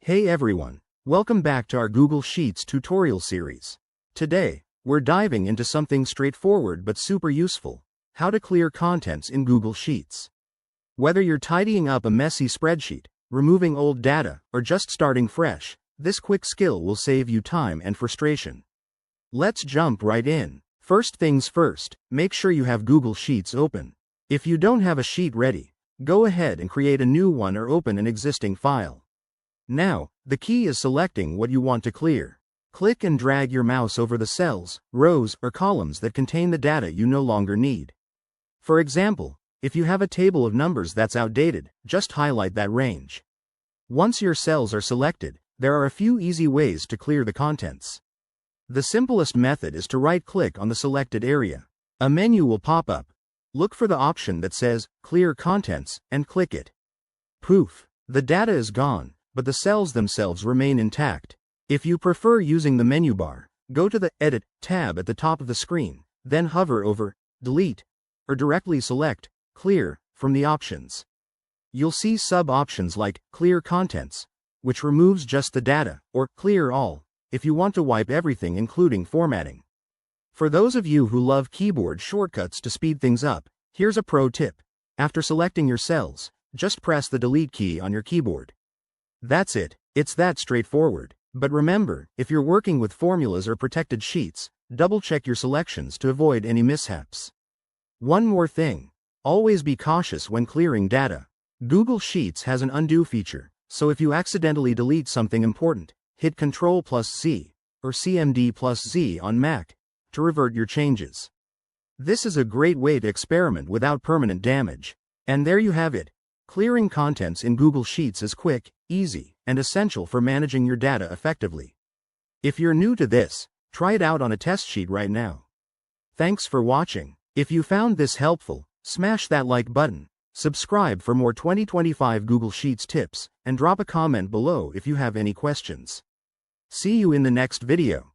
Hey everyone, welcome back to our Google Sheets tutorial series. Today, we're diving into something straightforward but super useful: how to clear contents in Google Sheets. Whether you're tidying up a messy spreadsheet, removing old data, or just starting fresh, this quick skill will save you time and frustration. Let's jump right in. First things first, make sure you have Google Sheets open. If you don't have a sheet ready, go ahead and create a new one or open an existing file. Now, the key is selecting what you want to clear. Click and drag your mouse over the cells, rows, or columns that contain the data you no longer need. For example, if you have a table of numbers that's outdated, just highlight that range. Once your cells are selected, there are a few easy ways to clear the contents. The simplest method is to right-click on the selected area. A menu will pop up. Look for the option that says Clear Contents and click it. Poof! The data is gone, but the cells themselves remain intact. If you prefer using the menu bar, go to the Edit tab at the top of the screen, then hover over Delete, or directly select Clear from the options. You'll see sub-options like Clear Contents, which removes just the data, or Clear All, if you want to wipe everything including formatting. For those of you who love keyboard shortcuts to speed things up, here's a pro tip. After selecting your cells, just press the Delete key on your keyboard. That's it, it's that straightforward. But remember, if you're working with formulas or protected sheets, double-check your selections to avoid any mishaps. One more thing, always be cautious when clearing data. Google Sheets has an undo feature, so if you accidentally delete something important, hit Ctrl+Z, or CMD+Z on Mac, to revert your changes. This is a great way to experiment without permanent damage. And there you have it. Clearing contents in Google Sheets is quick, easy, and essential for managing your data effectively. If you're new to this, try it out on a test sheet right now. Thanks for watching. If you found this helpful, smash that like button, subscribe for more 2025 Google Sheets tips, and drop a comment below if you have any questions. See you in the next video.